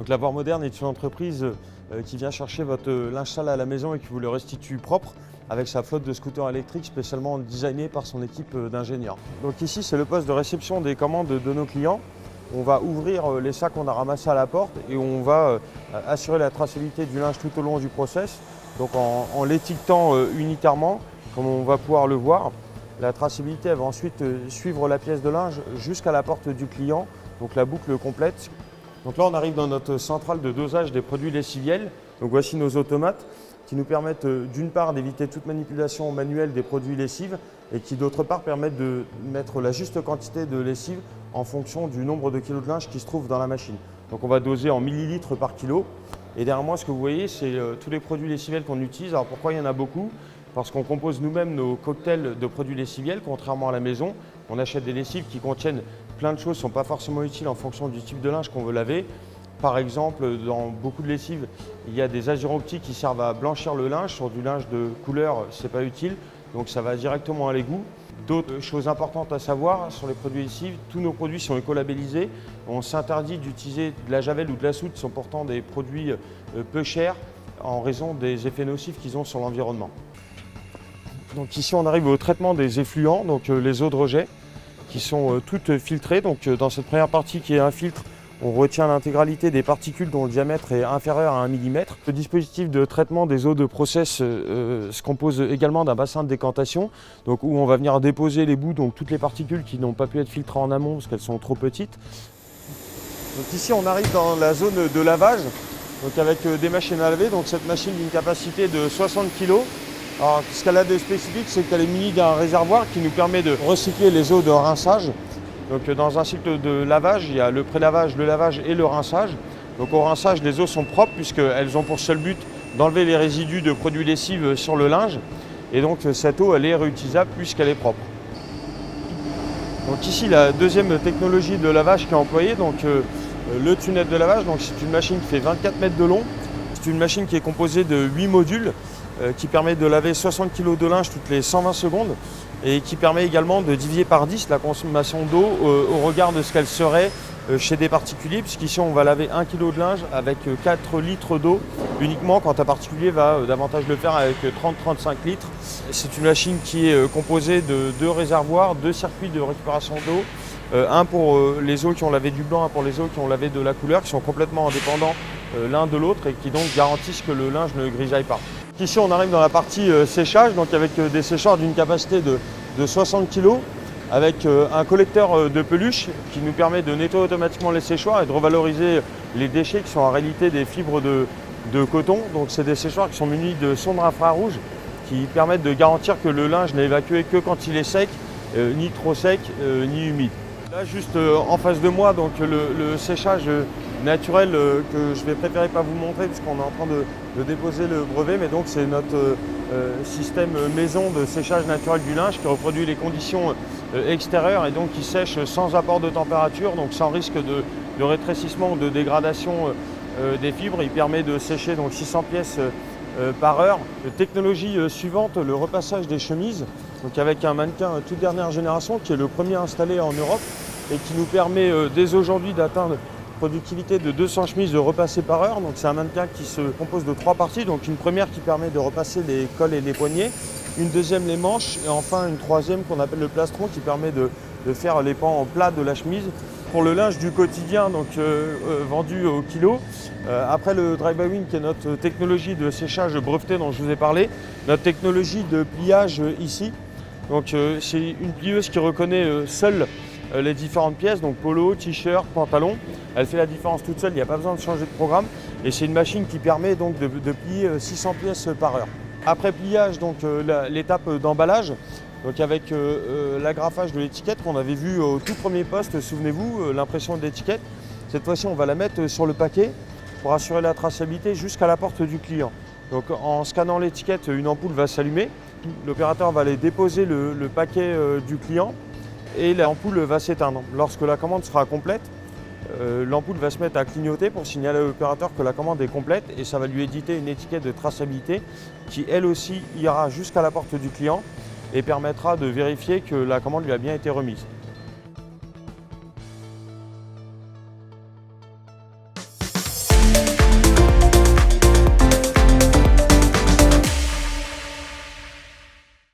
Donc Lavoir Moderne est une entreprise qui vient chercher votre linge sale à la maison et qui vous le restitue propre avec sa flotte de scooters électriques spécialement designés par son équipe d'ingénieurs. Donc ici c'est le poste de réception des commandes de nos clients. On va ouvrir les sacs qu'on a ramassés à la porte et on va assurer la traçabilité du linge tout au long du process. Donc en l'étiquetant unitairement, comme on va pouvoir le voir, la traçabilité elle va ensuite suivre la pièce de linge jusqu'à la porte du client, donc la boucle complète. Donc là on arrive dans notre centrale de dosage des produits lessiviels. Donc voici nos automates qui nous permettent d'une part d'éviter toute manipulation manuelle des produits lessives et qui d'autre part permettent de mettre la juste quantité de lessive en fonction du nombre de kilos de linge qui se trouve dans la machine. Donc on va doser en millilitres par kilo. Et derrière moi ce que vous voyez c'est tous les produits lessiviels qu'on utilise. Alors pourquoi il y en a beaucoup? Parce qu'on compose nous-mêmes nos cocktails de produits lessiviels, contrairement à la maison. On achète des lessives qui contiennent plein de choses qui ne sont pas forcément utiles en fonction du type de linge qu'on veut laver. Par exemple, dans beaucoup de lessives, il y a des azuroptiques qui servent à blanchir le linge. Sur du linge de couleur, ce n'est pas utile, donc ça va directement à l'égout. D'autres choses importantes à savoir sur les produits lessives, tous nos produits sont écolabellisés. On s'interdit d'utiliser de la javel ou de la soude qui sont pourtant des produits peu chers en raison des effets nocifs qu'ils ont sur l'environnement. Donc ici on arrive au traitement des effluents, donc les eaux de rejet qui sont toutes filtrées. Donc dans cette première partie qui est un filtre, on retient l'intégralité des particules dont le diamètre est inférieur à 1 mm. Le dispositif de traitement des eaux de process se compose également d'un bassin de décantation, donc où on va venir déposer les bouts, donc toutes les particules qui n'ont pas pu être filtrées en amont parce qu'elles sont trop petites. Donc ici on arrive dans la zone de lavage, donc avec des machines à laver. Donc cette machine d'une capacité de 60 kg. Alors, ce qu'elle a de spécifique, c'est qu'elle est munie d'un réservoir qui nous permet de recycler les eaux de rinçage. Donc, dans un cycle de lavage, il y a le pré-lavage, le lavage et le rinçage. Donc, au rinçage, les eaux sont propres puisqu'elles ont pour seul but d'enlever les résidus de produits lessives sur le linge. Et donc, cette eau, elle est réutilisable puisqu'elle est propre. Donc ici, la deuxième technologie de lavage qui est employée, donc le tunnel de lavage. Donc, c'est une machine qui fait 24 mètres de long. C'est une machine qui est composée de 8 modules. Qui permet de laver 60 kg de linge toutes les 120 secondes et qui permet également de diviser par 10 la consommation d'eau au regard de ce qu'elle serait chez des particuliers, puisqu'ici on va laver 1 kg de linge avec 4 litres d'eau uniquement, quand un particulier va davantage le faire avec 30-35 litres. C'est une machine qui est composée de 2 réservoirs, 2 circuits de récupération d'eau, un pour les eaux qui ont lavé du blanc, un pour les eaux qui ont lavé de la couleur, qui sont complètement indépendants l'un de l'autre et qui donc garantissent que le linge ne grisaille pas. Ici on arrive dans la partie séchage, donc avec des séchoirs d'une capacité de 60 kg, avec un collecteur de peluche qui nous permet de nettoyer automatiquement les séchoirs et de revaloriser les déchets qui sont en réalité des fibres de coton. Donc c'est des séchoirs qui sont munis de sondes infrarouges qui permettent de garantir que le linge n'est évacué que quand il est sec, ni trop sec, ni humide. Là juste en face de moi, donc le séchage naturel que je vais préférer pas vous montrer puisqu'on est en train de déposer le brevet, mais donc c'est notre système maison de séchage naturel du linge qui reproduit les conditions extérieures et donc qui sèche sans apport de température, donc sans risque de rétrécissement ou de dégradation des fibres. Il permet de sécher donc 600 pièces par heure. Technologie suivante, le repassage des chemises, donc avec un mannequin toute dernière génération qui est le premier installé en Europe et qui nous permet dès aujourd'hui d'atteindre productivité de 200 chemises de repassées par heure. Donc c'est un mannequin qui se compose de 3 parties. Donc une première qui permet de repasser les cols et les poignets, une deuxième les manches et enfin une troisième qu'on appelle le plastron qui permet de faire les pans en plat de la chemise. Pour le linge du quotidien, donc vendu au kilo, après le dry bowing qui est notre technologie de séchage brevetée dont je vous ai parlé, notre technologie de pliage ici. Donc c'est une plieuse qui reconnaît seule les différentes pièces, donc polo, t-shirt, pantalon. Elle fait la différence toute seule, il n'y a pas besoin de changer de programme. Et c'est une machine qui permet donc de plier 600 pièces par heure. Après pliage, donc l'étape d'emballage, donc avec l'agrafage de l'étiquette qu'on avait vu au tout premier poste, souvenez-vous, l'impression de l'étiquette. Cette fois-ci, on va la mettre sur le paquet pour assurer la traçabilité jusqu'à la porte du client. Donc en scannant l'étiquette, une ampoule va s'allumer. L'opérateur va aller déposer le paquet du client et l'ampoule va s'éteindre. Lorsque la commande sera complète, l'ampoule va se mettre à clignoter pour signaler à l'opérateur que la commande est complète et ça va lui éditer une étiquette de traçabilité qui elle aussi ira jusqu'à la porte du client et permettra de vérifier que la commande lui a bien été remise.